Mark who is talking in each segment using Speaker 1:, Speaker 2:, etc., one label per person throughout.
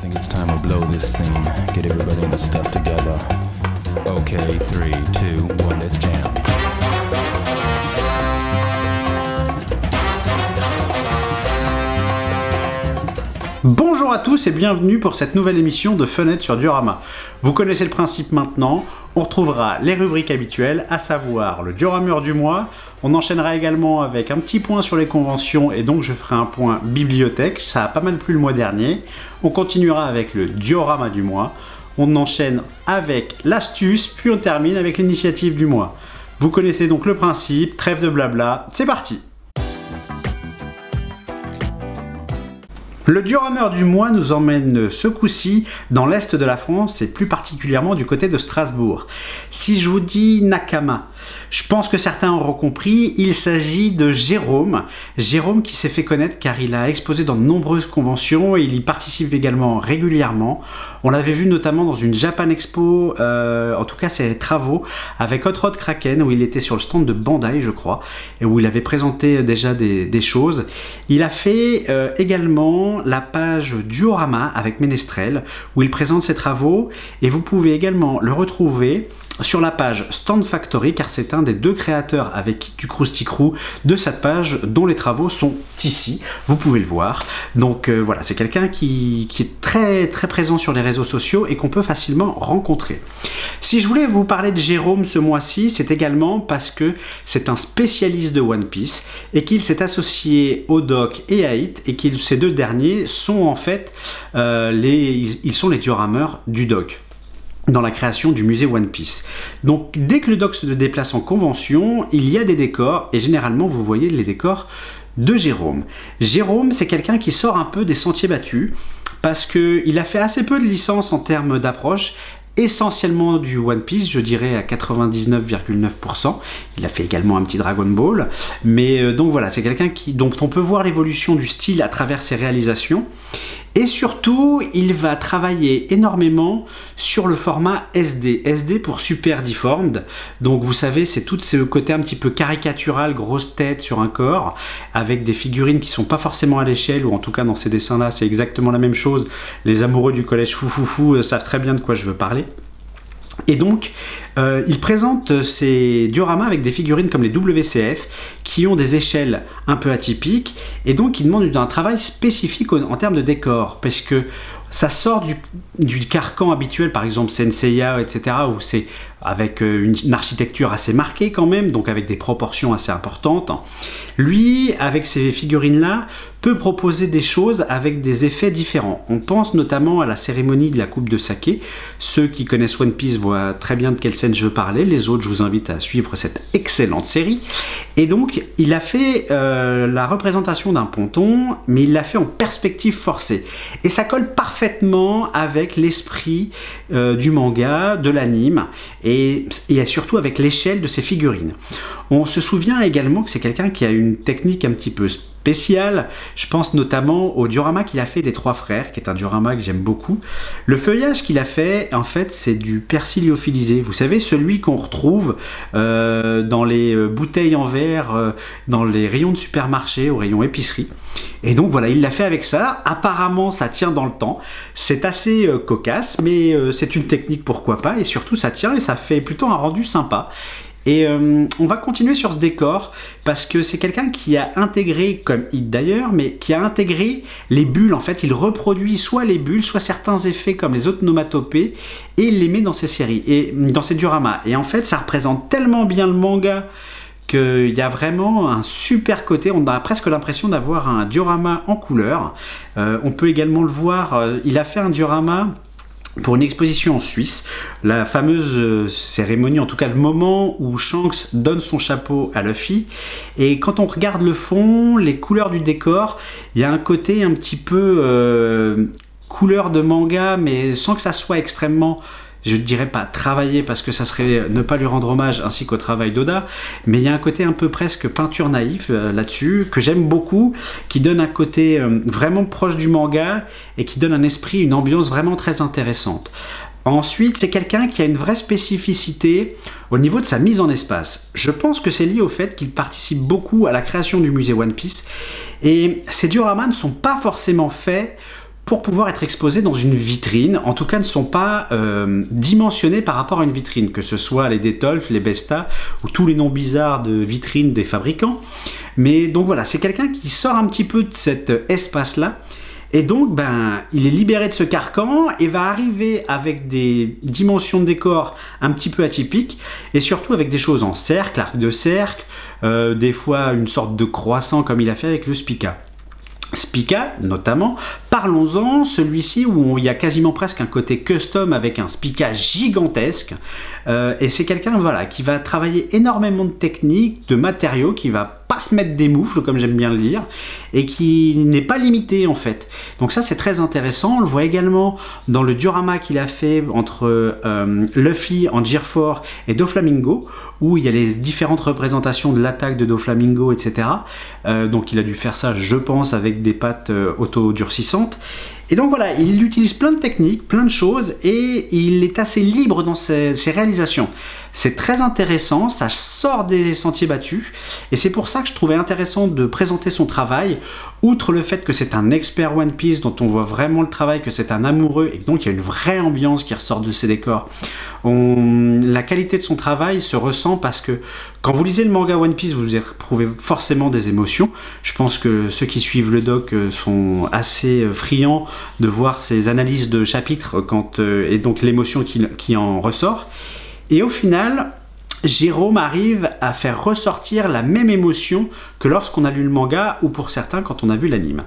Speaker 1: think it's time to blow this scene. Get everybody in the stuff together. Okay, 3, 2, 1, let's jam.
Speaker 2: Bonjour à tous et bienvenue pour cette nouvelle émission de Fenêtre sur Diorama. Vous connaissez le principe maintenant, on retrouvera les rubriques habituelles, à savoir le diorameur du mois. On enchaînera également avec un petit point sur les conventions et donc je ferai un point bibliothèque, ça a pas mal plu le mois dernier. On continuera avec le diorama du mois, on enchaîne avec l'astuce, puis on termine avec l'initiative du mois. Vous connaissez donc le principe, trêve de blabla, c'est parti! Le diorameur du mois nous emmène ce coup-ci dans l'est de la France et plus particulièrement du côté de Strasbourg. Si je vous dis Nakama, je pense que certains auront compris, il s'agit de Jérôme. Jérôme qui s'est fait connaître car il a exposé dans de nombreuses conventions et il y participe également régulièrement. On l'avait vu notamment dans une Japan Expo, en tout cas ses travaux avec Hot Rod Kraken où il était sur le stand de Bandai je crois et où il avait présenté déjà des choses. Il a fait également la page Diorama avec Ménestrel où il présente ses travaux et vous pouvez également le retrouver sur la page Stand Factory car c'est un des deux créateurs avec du Krusty Crew de cette page dont les travaux sont ici, vous pouvez le voir. Donc voilà, c'est quelqu'un qui est très présent sur les réseaux sociaux et qu'on peut facilement rencontrer. Si je voulais vous parler de Jérôme ce mois-ci, c'est également parce que c'est un spécialiste de One Piece et qu'il s'est associé au Doc et à Hit et que ces deux derniers sont en fait ils sont les diorameurs du Doc dans la création du musée One Piece. Donc dès que le Doc se déplace en convention, il y a des décors et généralement vous voyez les décors de Jérôme. Jérôme, c'est quelqu'un qui sort un peu des sentiers battus parce qu'il a fait assez peu de licences en termes d'approche, essentiellement du One Piece, je dirais à 99,9%. Il a fait également un petit Dragon Ball, mais donc voilà, c'est quelqu'un dont on peut voir l'évolution du style à travers ses réalisations. Et surtout, il va travailler énormément sur le format SD. SD pour Super Deformed. Donc vous savez, c'est tout ce côté un petit peu caricatural, grosse tête sur un corps, avec des figurines qui sont pas forcément à l'échelle, ou en tout cas dans ces dessins-là, c'est exactement la même chose. Les amoureux du collège foufoufou savent très bien de quoi je veux parler. Et donc, il présente ces dioramas avec des figurines comme les WCF qui ont des échelles un peu atypiques et donc qui demandent un travail spécifique en termes de décor parce que ça sort du carcan habituel, par exemple Senseiya, etc., où c'est avec une architecture assez marquée quand même, donc avec des proportions assez importantes. Lui, avec ces figurines-là, peut proposer des choses avec des effets différents. On pense notamment à la cérémonie de la coupe de saké. Ceux qui connaissent One Piece voient très bien de quelle scène je veux parler. Les autres, je vous invite à suivre cette excellente série. Et donc, il a fait la représentation d'un ponton, mais il l'a fait en perspective forcée. Et ça colle parfaitement avec l'esprit du manga, de l'anime, et surtout avec l'échelle de ses figurines. On se souvient également que c'est quelqu'un qui a une technique un petit peu spéciale. Je pense notamment au diorama qu'il a fait des Trois Frères, qui est un diorama que j'aime beaucoup. Le feuillage qu'il a fait, en fait, c'est du persil lyophilisé. Vous savez, celui qu'on retrouve dans les bouteilles en verre, dans les rayons de supermarché, au rayon épicerie. Et donc voilà, il l'a fait avec ça. Apparemment, ça tient dans le temps. C'est assez cocasse, mais c'est une technique, pourquoi pas. Et surtout, ça tient et ça fait plutôt un rendu sympa. Et on va continuer sur ce décor parce que c'est quelqu'un qui a intégré, comme Hit d'ailleurs, mais qui a intégré les bulles. En fait, il reproduit soit les bulles, soit certains effets comme les onomatopées et il les met dans ses séries et dans ses dioramas. Et en fait, ça représente tellement bien le manga qu'il y a vraiment un super côté. On a presque l'impression d'avoir un diorama en couleur. On peut également le voir, il a fait un diorama pour une exposition en Suisse, la fameuse cérémonie, en tout cas le moment où Shanks donne son chapeau à Luffy. Et quand on regarde le fond, les couleurs du décor, il y a un côté un petit peu couleur de manga, mais sans que ça soit extrêmement, je ne dirais pas travailler parce que ça serait ne pas lui rendre hommage ainsi qu'au travail d'Oda, mais il y a un côté un peu presque peinture naïf là-dessus, que j'aime beaucoup, qui donne un côté vraiment proche du manga et qui donne un esprit, une ambiance vraiment très intéressante. Ensuite, c'est quelqu'un qui a une vraie spécificité au niveau de sa mise en espace. Je pense que c'est lié au fait qu'il participe beaucoup à la création du musée One Piece et ces dioramas ne sont pas forcément faits pour pouvoir être exposés dans une vitrine, en tout cas ne sont pas dimensionnés par rapport à une vitrine, que ce soit les Detolf, les Besta ou tous les noms bizarres de vitrines des fabricants. Mais donc voilà, c'est quelqu'un qui sort un petit peu de cet espace-là. Et donc, il est libéré de ce carcan et va arriver avec des dimensions de décor un petit peu atypiques et surtout avec des choses en cercle, arc de cercle, des fois une sorte de croissant comme il a fait avec le Spica. Spica notamment, parlons-en, celui-ci où il y a quasiment presque un côté custom avec un Spica gigantesque, et c'est quelqu'un voilà, qui va travailler énormément de techniques, de matériaux, qui va pas se mettre des moufles comme j'aime bien le dire, et qui n'est pas limité en fait. Donc ça c'est très intéressant, on le voit également dans le diorama qu'il a fait entre Luffy en Gearfor et Doflamingo, où il y a les différentes représentations de l'attaque de Doflamingo, etc. Donc il a dû faire ça je pense avec des pattes auto-durcissantes. Et donc voilà, il utilise plein de techniques, plein de choses, et il est assez libre dans ses réalisations. C'est très intéressant, ça sort des sentiers battus, et c'est pour ça que je trouvais intéressant de présenter son travail, outre le fait que c'est un expert One Piece, dont on voit vraiment le travail, que c'est un amoureux, et donc il y a une vraie ambiance qui ressort de ses décors. La qualité de son travail se ressent parce que quand vous lisez le manga One Piece, vous éprouvez forcément des émotions. Je pense que ceux qui suivent le doc sont assez friands de voir ces analyses de chapitres et donc l'émotion qui en ressort. Et au final, Jérôme arrive à faire ressortir la même émotion que lorsqu'on a lu le manga ou pour certains quand on a vu l'anime.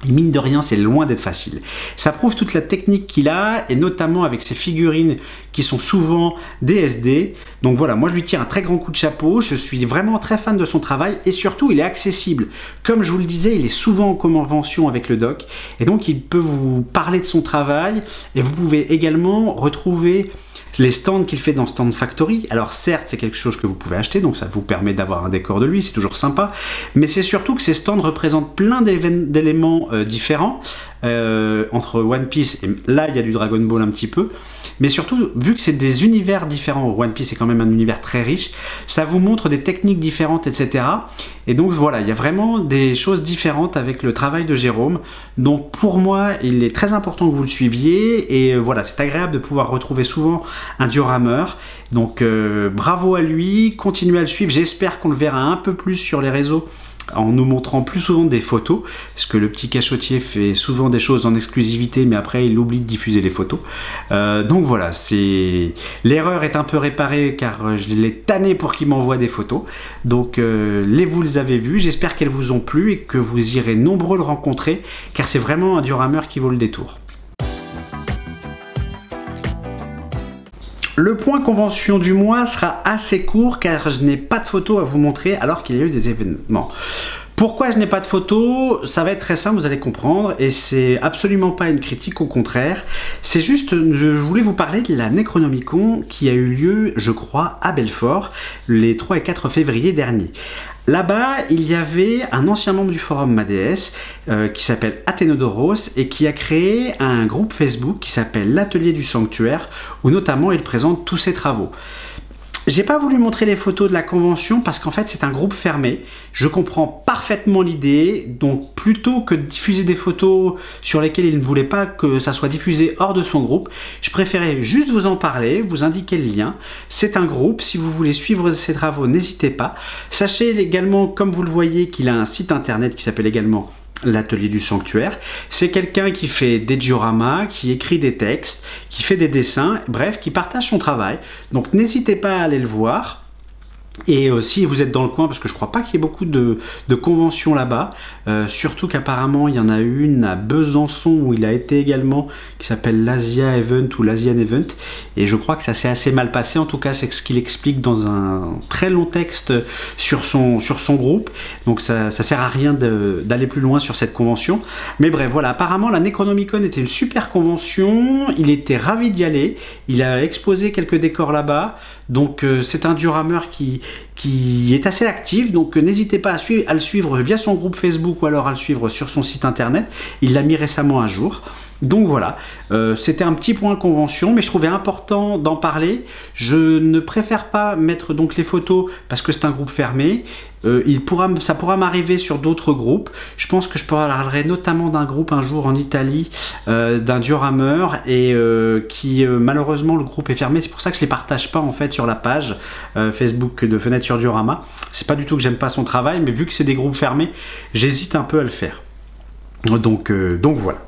Speaker 2: Et mine de rien, c'est loin d'être facile. Ça prouve toute la technique qu'il a, et notamment avec ses figurines qui sont souvent des SD. Donc voilà, moi je lui tire un très grand coup de chapeau, je suis vraiment très fan de son travail, et surtout il est accessible. Comme je vous le disais, il est souvent en convention avec le doc, et donc il peut vous parler de son travail, et vous pouvez également retrouver les stands qu'il fait dans Stand Factory. Alors certes, c'est quelque chose que vous pouvez acheter, donc ça vous permet d'avoir un décor de lui, c'est toujours sympa, mais c'est surtout que ces stands représentent plein d'éléments différents entre One Piece, et là il y a du Dragon Ball un petit peu, mais surtout, vu que c'est des univers différents, One Piece est quand même un univers très riche, ça vous montre des techniques différentes, etc. Et donc voilà, il y a vraiment des choses différentes avec le travail de Jérôme. Donc pour moi, il est très important que vous le suiviez, et voilà, c'est agréable de pouvoir retrouver souvent un diorameur. Donc bravo à lui, continuez à le suivre, j'espère qu'on le verra un peu plus sur les réseaux en nous montrant plus souvent des photos, parce que le petit cachotier fait souvent des choses en exclusivité, mais après il oublie de diffuser les photos. Donc voilà, l'erreur est un peu réparée, car je l'ai tanné pour qu'il m'envoie des photos. Donc vous les avez vues, j'espère qu'elles vous ont plu et que vous irez nombreux le rencontrer, car c'est vraiment un diorameur qui vaut le détour. Le point convention du mois sera assez court car je n'ai pas de photos à vous montrer alors qu'il y a eu des événements. Pourquoi je n'ai pas de photos? Ça va être très simple, vous allez comprendre, et c'est absolument pas une critique, au contraire. C'est juste, je voulais vous parler de la Necronomicon qui a eu lieu, je crois, à Belfort, les 3 et 4 février dernier. Là-bas, il y avait un ancien membre du forum MADS qui s'appelle Athénodoros et qui a créé un groupe Facebook qui s'appelle l'Atelier du Sanctuaire, où notamment il présente tous ses travaux. J'ai pas voulu montrer les photos de la convention parce qu'en fait c'est un groupe fermé. Je comprends parfaitement l'idée, donc plutôt que de diffuser des photos sur lesquelles il ne voulait pas que ça soit diffusé hors de son groupe, je préférais juste vous en parler, vous indiquer le lien. C'est un groupe, si vous voulez suivre ses travaux, n'hésitez pas. Sachez également, comme vous le voyez, qu'il a un site internet qui s'appelle également l'Atelier du Sanctuaire. C'est quelqu'un qui fait des dioramas, qui écrit des textes, qui fait des dessins, bref, qui partage son travail. Donc n'hésitez pas à aller le voir. Et si vous êtes dans le coin, parce que je crois pas qu'il y ait beaucoup de conventions là-bas, surtout qu'apparemment il y en a une à Besançon où il a été également, qui s'appelle l'Asia Event ou l'Asian Event, et je crois que ça s'est assez mal passé. En tout cas, c'est ce qu'il explique dans un très long texte sur son groupe, donc ça sert à rien d'aller plus loin sur cette convention. Mais bref, voilà, apparemment la Necronomicon était une super convention, il était ravi d'y aller, il a exposé quelques décors là-bas. Donc c'est un diorameur qui qui est assez actif, donc n'hésitez pas à le suivre via son groupe Facebook ou alors à le suivre sur son site internet. Il l'a mis récemment à jour. Donc voilà, c'était un petit point convention, mais je trouvais important d'en parler. Je ne préfère pas mettre donc les photos parce que c'est un groupe fermé. Ça pourra m'arriver sur d'autres groupes. Je pense que je parlerai notamment d'un groupe un jour en Italie, d'un diorameur, et qui malheureusement le groupe est fermé. C'est pour ça que je les partage pas en fait sur la page Facebook de Fenêtre sur Diorama. C'est pas du tout que j'aime pas son travail, mais vu que c'est des groupes fermés, j'hésite un peu à le faire. Donc voilà.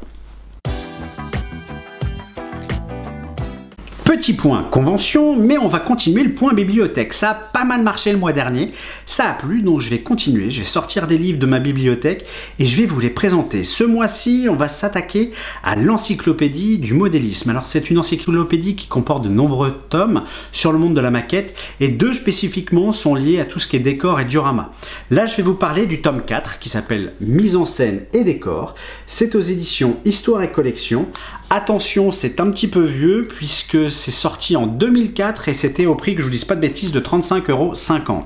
Speaker 2: Petit point convention, mais on va continuer le point bibliothèque. Ça a pas mal marché le mois dernier, ça a plu, donc je vais continuer. Je vais sortir des livres de ma bibliothèque et je vais vous les présenter. Ce mois-ci, on va s'attaquer à l'encyclopédie du modélisme. Alors c'est une encyclopédie qui comporte de nombreux tomes sur le monde de la maquette, et 2 spécifiquement sont liés à tout ce qui est décor et diorama. Là, je vais vous parler du tome 4 qui s'appelle Mise en scène et décor. C'est aux éditions Histoire et Collection. Attention, c'est un petit peu vieux puisque c'est sorti en 2004 et c'était au prix, que je vous dise pas de bêtises, de 35,50 €.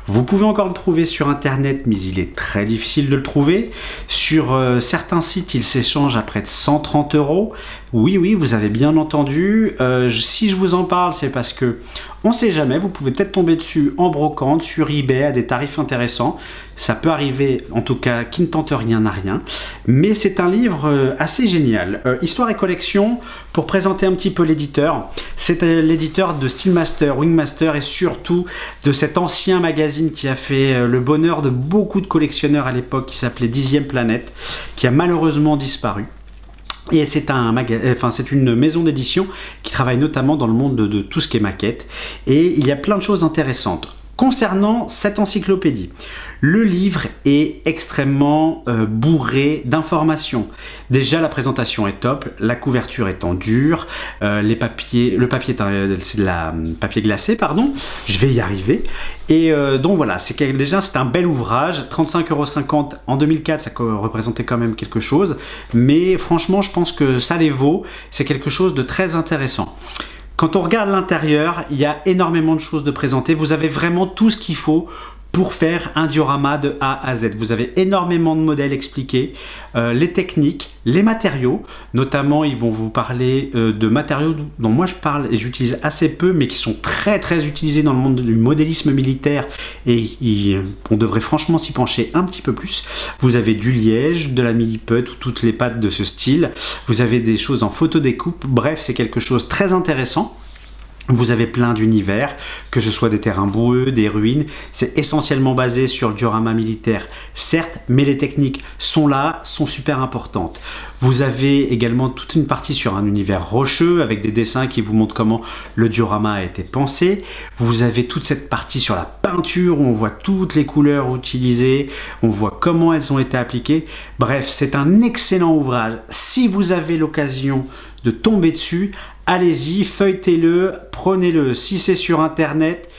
Speaker 2: Vous pouvez encore le trouver sur internet, mais il est très difficile de le trouver. Sur certains sites, il s'échange à près de 130 €. Oui, vous avez bien entendu. Si je vous en parle, c'est parce que on ne sait jamais, vous pouvez peut-être tomber dessus en brocante, sur eBay, à des tarifs intéressants. Ça peut arriver, en tout cas, qui ne tente rien n'a rien. Mais c'est un livre assez génial. Histoire et Collection, pour présenter un petit peu l'éditeur, c'est l'éditeur de Steelmaster, Wingmaster et surtout de cet ancien magazine qui a fait le bonheur de beaucoup de collectionneurs à l'époque, qui s'appelait 10e Planète, qui a malheureusement disparu. Et c'est une maison d'édition qui travaille notamment dans le monde de tout ce qui est maquette. Et il y a plein de choses intéressantes. Concernant cette encyclopédie, le livre est extrêmement bourré d'informations. Déjà, la présentation est top, la couverture est en dur, le papier c'est de la papier glacé, pardon, je vais y arriver. Et donc voilà, déjà c'est un bel ouvrage, 35,50 € en 2004, ça représentait quand même quelque chose, mais franchement je pense que ça les vaut, c'est quelque chose de très intéressant. Quand on regarde l'intérieur, il y a énormément de choses de présenter. Vous avez vraiment tout ce qu'il faut pour faire un diorama de A à Z. Vous avez énormément de modèles expliqués, les techniques, les matériaux. Notamment, ils vont vous parler de matériaux dont moi je parle et j'utilise assez peu, mais qui sont très utilisés dans le monde du modélisme militaire, et on devrait franchement s'y pencher un petit peu plus. Vous avez du liège, de la milliput ou toutes les pâtes de ce style. Vous avez des choses en photodécoupe. Bref, c'est quelque chose de très intéressant. Vous avez plein d'univers, que ce soit des terrains boueux, des ruines. C'est essentiellement basé sur le diorama militaire, certes, mais les techniques sont là, sont super importantes. Vous avez également toute une partie sur un univers rocheux avec des dessins qui vous montrent comment le diorama a été pensé. Vous avez toute cette partie sur la peinture où on voit toutes les couleurs utilisées, on voit comment elles ont été appliquées. Bref, c'est un excellent ouvrage. Si vous avez l'occasion de tomber dessus, allez-y, feuilletez-le, prenez-le. Si c'est sur internet,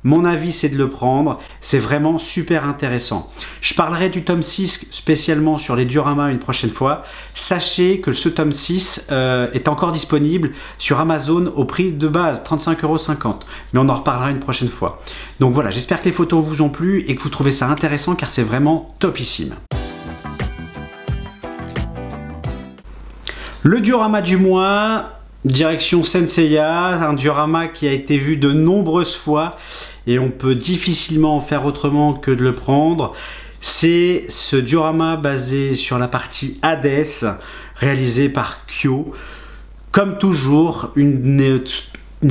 Speaker 2: mon avis c'est de le prendre, c'est vraiment super intéressant. Je parlerai du tome 6 spécialement sur les dioramas une prochaine fois. Sachez que ce tome 6 est encore disponible sur Amazon au prix de base, 35,50 €. Mais on en reparlera une prochaine fois. Donc voilà, j'espère que les photos vous ont plu et que vous trouvez ça intéressant, car c'est vraiment topissime. Le diorama du mois, direction Senseiya, un diorama qui a été vu de nombreuses fois et on peut difficilement en faire autrement que de le prendre. C'est ce diorama basé sur la partie Hadès, réalisé par Kyo. Comme toujours, une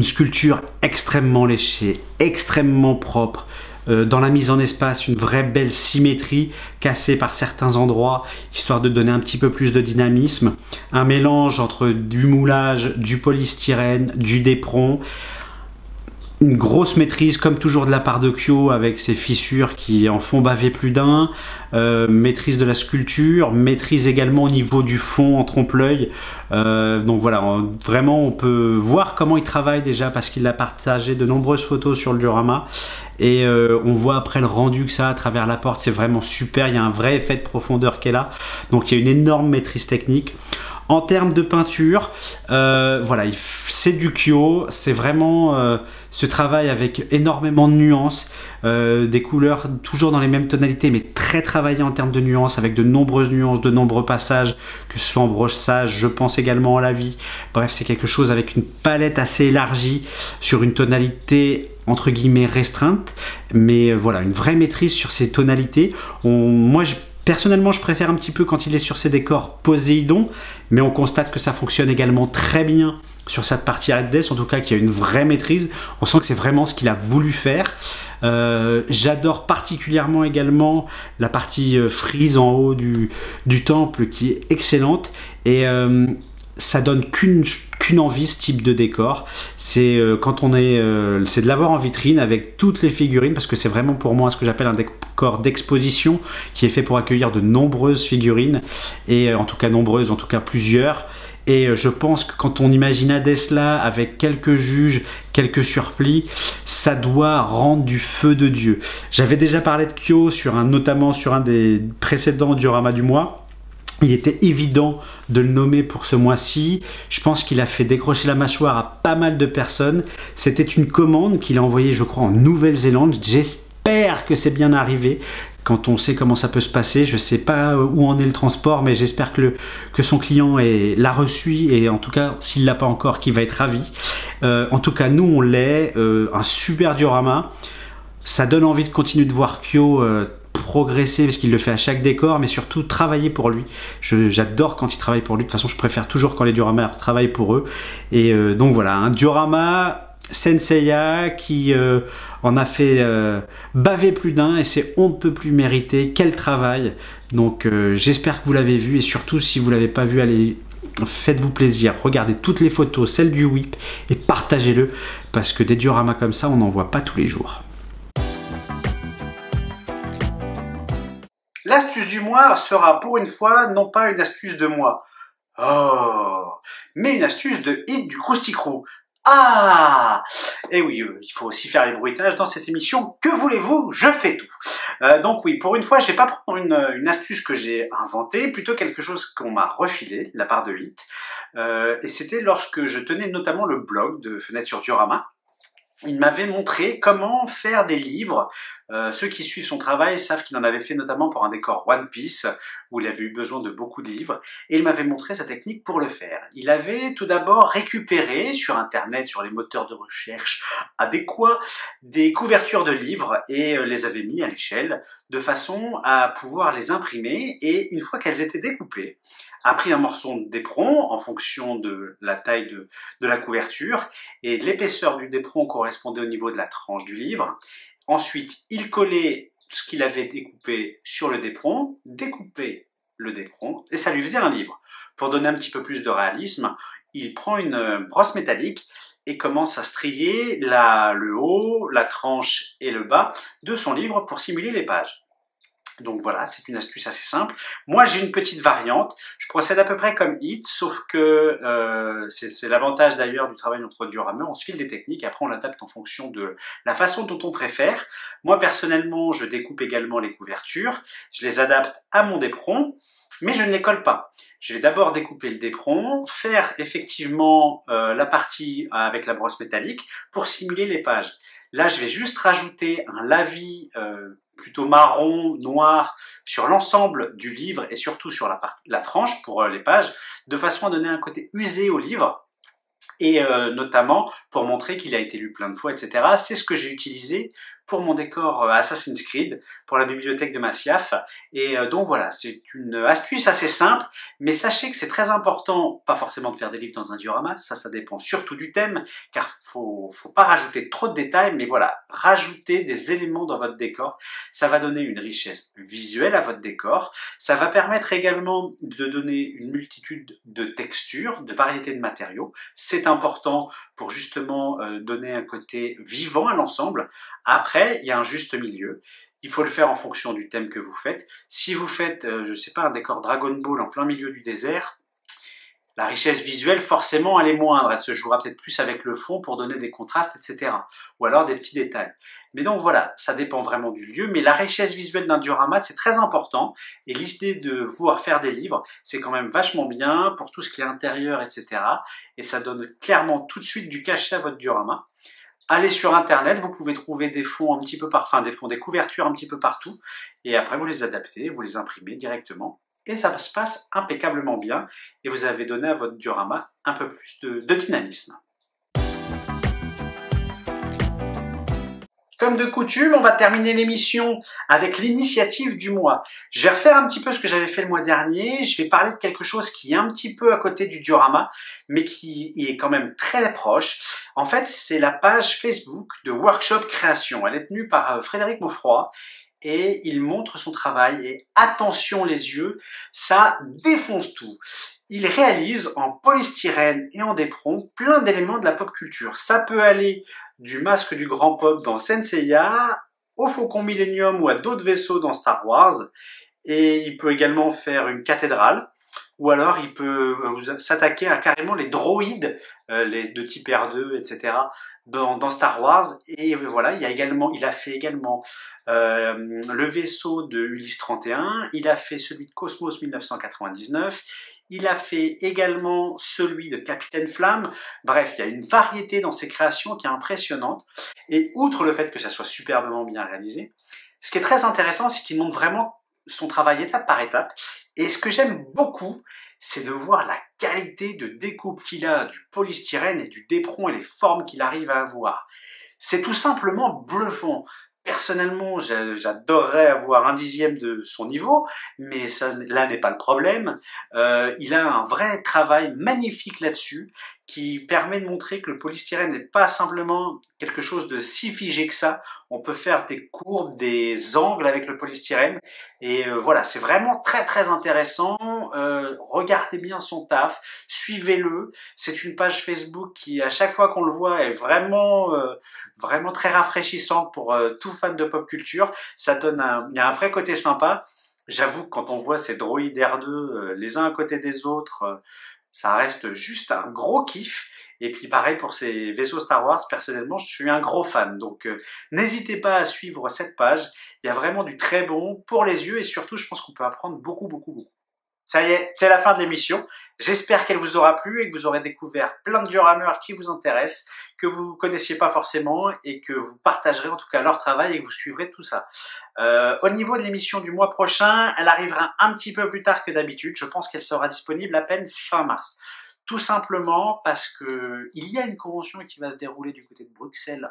Speaker 2: sculpture extrêmement léchée, extrêmement propre. Dans la mise en espace, une vraie belle symétrie cassée par certains endroits, histoire de donner un petit peu plus de dynamisme. Un mélange entre du moulage, du polystyrène, du dépron. Une grosse maîtrise comme toujours de la part de Kyo, avec ses fissures qui en font baver plus d'un. Maîtrise de la sculpture, maîtrise également au niveau du fond en trompe-l'œil. Donc voilà, vraiment on peut voir comment il travaille déjà, parce qu'il a partagé de nombreuses photos sur le diorama. Et on voit après le rendu que ça a à travers la porte, c'est vraiment super. Il y a un vrai effet de profondeur qui est là, donc il y a une énorme maîtrise technique. En termes de peinture, voilà, c'est du Kyo, c'est vraiment ce travail avec énormément de nuances, des couleurs toujours dans les mêmes tonalités, mais très travaillées en termes de nuances, avec de nombreuses nuances, de nombreux passages, que ce soit en brossage, je pense également à la vie. Bref, c'est quelque chose avec une palette assez élargie sur une tonalité entre guillemets restreinte, mais voilà, une vraie maîtrise sur ces tonalités. Personnellement, je préfère un petit peu quand il est sur ses décors Poséidon, mais on constate que ça fonctionne également très bien sur cette partie Red Death, en tout cas qu'il y a une vraie maîtrise. On sent que c'est vraiment ce qu'il a voulu faire. J'adore particulièrement également la partie frise en haut du temple qui est excellente, et ça donne qu'une envie, ce type de décor. C'est quand on est, c'est de l'avoir en vitrine avec toutes les figurines, parce que c'est vraiment pour moi ce que j'appelle un décor d'exposition qui est fait pour accueillir de nombreuses figurines, et en tout cas plusieurs. Et je pense que quand on imagine Hadès là, avec quelques juges, quelques surplis, ça doit rendre du feu de Dieu. J'avais déjà parlé de Kyo notamment sur un des précédents dioramas du mois. Il était évident de le nommer pour ce mois-ci. Je pense qu'il a fait décrocher la mâchoire à pas mal de personnes. C'était une commande qu'il a envoyée, je crois, en Nouvelle-Zélande. J'espère que c'est bien arrivé. Quand on sait comment ça peut se passer, je ne sais pas où en est le transport, mais j'espère que son client l'a reçu, et en tout cas, s'il ne l'a pas encore, qu'il va être ravi. En tout cas, nous, on l'est. Un super diorama. Ça donne envie de continuer de voir Kyo progresser, parce qu'il le fait à chaque décor, mais surtout travailler pour lui. J'adore quand il travaille pour lui. De toute façon, je préfère toujours quand les dioramas travaillent pour eux. Et donc voilà, un diorama Senseiya qui en a fait baver plus d'un, et c'est on ne peut plus mériter. Quel travail! Donc j'espère que vous l'avez vu, et surtout si vous ne l'avez pas vu, allez, faites-vous plaisir, regardez toutes les photos, celles du whip, et partagez-le, parce que des dioramas comme ça, on n'en voit pas tous les jours. L'astuce du mois sera pour une fois non pas une astuce de moi, mais une astuce de Hit du Krusty Krew. Ah! Et oui, il faut aussi faire les bruitages dans cette émission. Que voulez-vous? Je fais tout. Donc oui, pour une fois, je vais pas prendre une astuce que j'ai inventée, plutôt quelque chose qu'on m'a refilé de la part de Hit. Et c'était lorsque je tenais notamment le blog de Fenêtre sur Diorama. Il m'avait montré comment faire des livres. Ceux qui suivent son travail savent qu'il en avait fait notamment pour un décor One Piece, où il avait eu besoin de beaucoup de livres, et il m'avait montré sa technique pour le faire. Il avait tout d'abord récupéré sur internet, sur les moteurs de recherche adéquats, des couvertures de livres, et les avait mis à l'échelle, de façon à pouvoir les imprimer, et une fois qu'elles étaient découpées, a pris un morceau d'éperon en fonction de la taille de la couverture, et l'épaisseur du d'éperon correspondait au niveau de la tranche du livre. Ensuite, il collait ce qu'il avait découpé sur le d'éperon, découpait le d'éperon, et ça lui faisait un livre. Pour donner un petit peu plus de réalisme, il prend une brosse métallique et commence à strier le haut, la tranche et le bas de son livre pour simuler les pages. Donc voilà, c'est une astuce assez simple. Moi, j'ai une petite variante. Je procède à peu près comme Hit, sauf que c'est l'avantage d'ailleurs du travail entre diorameurs. On se file des techniques, après on l'adapte en fonction de la façon dont on préfère. Moi, personnellement, je découpe également les couvertures. Je les adapte à mon d'éperon, mais je ne les colle pas. Je vais d'abord découper le d'éperon, faire effectivement la partie avec la brosse métallique pour simuler les pages. Là, je vais juste rajouter un lavis plutôt marron, noir, sur l'ensemble du livre et surtout sur la tranche pour les pages, de façon à donner un côté usé au livre, et notamment pour montrer qu'il a été lu plein de fois, etc. C'est ce que j'ai utilisé pour mon décor Assassin's Creed, pour la bibliothèque de Masyaf. Et donc voilà, c'est une astuce assez simple, mais sachez que c'est très important, pas forcément de faire des livres dans un diorama, ça dépend surtout du thème, car faut pas rajouter trop de détails, mais voilà, rajouter des éléments dans votre décor, ça va donner une richesse visuelle à votre décor, ça va permettre également de donner une multitude de textures, de variétés de matériaux. C'est important pour justement donner un côté vivant à l'ensemble. Après, il y a un juste milieu. Il faut le faire en fonction du thème que vous faites. Si vous faites, je sais pas, un décor Dragon Ball en plein milieu du désert, La richesse visuelle, forcément, elle est moindre. Elle se jouera peut-être plus avec le fond pour donner des contrastes, etc. Ou alors des petits détails. Mais donc voilà, ça dépend vraiment du lieu. Mais la richesse visuelle d'un diorama, c'est très important. Et l'idée de vouloir faire des livres, c'est quand même vachement bien pour tout ce qui est intérieur, etc. Et ça donne clairement tout de suite du cachet à votre diorama. Allez sur internet, vous pouvez trouver des fonds un petit peu des couvertures un petit peu partout. Et après, vous les adaptez, vous les imprimez directement. Et ça se passe impeccablement bien. Et vous avez donné à votre diorama un peu plus de dynamisme. Comme de coutume, on va terminer l'émission avec l'initiative du mois. Je vais refaire un petit peu ce que j'avais fait le mois dernier. Je vais parler de quelque chose qui est un petit peu à côté du diorama, mais qui est quand même très proche. En fait, c'est la page Facebook de Workshop Création. Elle est tenue par Frédéric Maufroy. Et il montre son travail et attention les yeux, ça défonce tout. Il réalise en polystyrène et en dépron plein d'éléments de la pop culture. Ça peut aller du masque du grand pop dans Senseiya, au Faucon Millenium ou à d'autres vaisseaux dans Star Wars. Et il peut également faire une cathédrale. Ou alors il peut s'attaquer à carrément les droïdes, les de type R2, etc. dans Star Wars. Et voilà, il a fait également le vaisseau de Ulysse 31, il a fait celui de Cosmos 1999, il a fait également celui de Capitaine Flamme. Bref, il y a une variété dans ses créations qui est impressionnante. Et outre le fait que ça soit superbement bien réalisé, ce qui est très intéressant, c'est qu'il montre vraiment son travail étape par étape. Et ce que j'aime beaucoup, c'est de voir la qualité de découpe qu'il a du polystyrène et du dépron et les formes qu'il arrive à avoir. C'est tout simplement bluffant. Personnellement, j'adorerais avoir 1/10 de son niveau, mais ça, là n'est pas le problème. Il a un vrai travail magnifique là-dessus, qui permet de montrer que le polystyrène n'est pas simplement quelque chose de si figé que ça. On peut faire des courbes, des angles avec le polystyrène. Et voilà, c'est vraiment très très intéressant. Regardez bien son taf, suivez-le. C'est une page Facebook qui, à chaque fois qu'on le voit, est vraiment très rafraîchissante pour tout fan de pop culture. Ça donne il y a un vrai côté sympa. J'avoue que quand on voit ces droïdes R2 les uns à côté des autres, ça reste juste un gros kiff. Et puis pareil pour ces vaisseaux Star Wars, personnellement je suis un gros fan. Donc n'hésitez pas à suivre cette page, il y a vraiment du très bon pour les yeux et surtout je pense qu'on peut apprendre beaucoup. Ça y est, c'est la fin de l'émission. J'espère qu'elle vous aura plu et que vous aurez découvert plein de diorameurs qui vous intéressent, que vous ne connaissiez pas forcément et que vous partagerez en tout cas leur travail et que vous suivrez tout ça. Au niveau de l'émission du mois prochain, elle arrivera un petit peu plus tard que d'habitude. Je pense qu'elle sera disponible à peine fin mars. Tout simplement parce que il y a une convention qui va se dérouler du côté de Bruxelles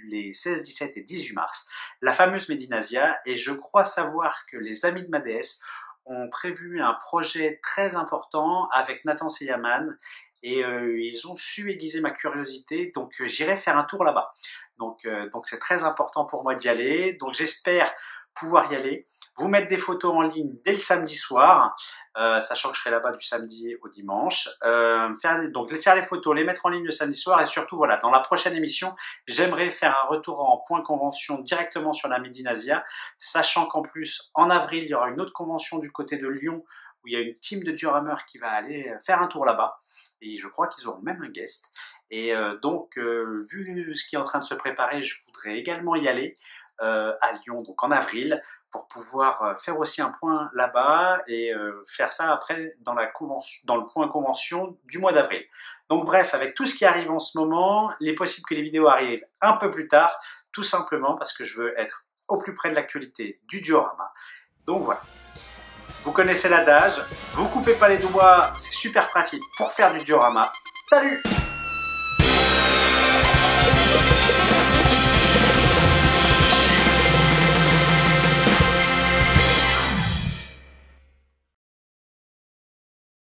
Speaker 2: les 16, 17 et 18 mars, la fameuse Medinasia, et je crois savoir que les amis de ma déesse ont prévu un projet très important avec Nathan Seyaman et ils ont su aiguiser ma curiosité, donc j'irai faire un tour là-bas. Donc c'est très important pour moi d'y aller, donc j'espère pouvoir y aller, vous mettre des photos en ligne dès le samedi soir, sachant que je serai là-bas du samedi au dimanche, faire les photos, les mettre en ligne le samedi soir et surtout voilà, dans la prochaine émission, j'aimerais faire un retour en point convention directement sur la Medinasia, sachant qu'en plus en avril il y aura une autre convention du côté de Lyon où il y a une team de diorameurs qui va aller faire un tour là-bas et je crois qu'ils auront même un guest et vu ce qui est en train de se préparer, je voudrais également y aller à Lyon, donc en avril, pour pouvoir faire aussi un point là-bas et faire ça après dans le point convention du mois d'avril. Donc bref, avec tout ce qui arrive en ce moment, il est possible que les vidéos arrivent un peu plus tard, tout simplement parce que je veux être au plus près de l'actualité du diorama. Donc voilà. Vous connaissez l'adage, vous coupez pas les doigts, c'est super pratique pour faire du diorama. Salut!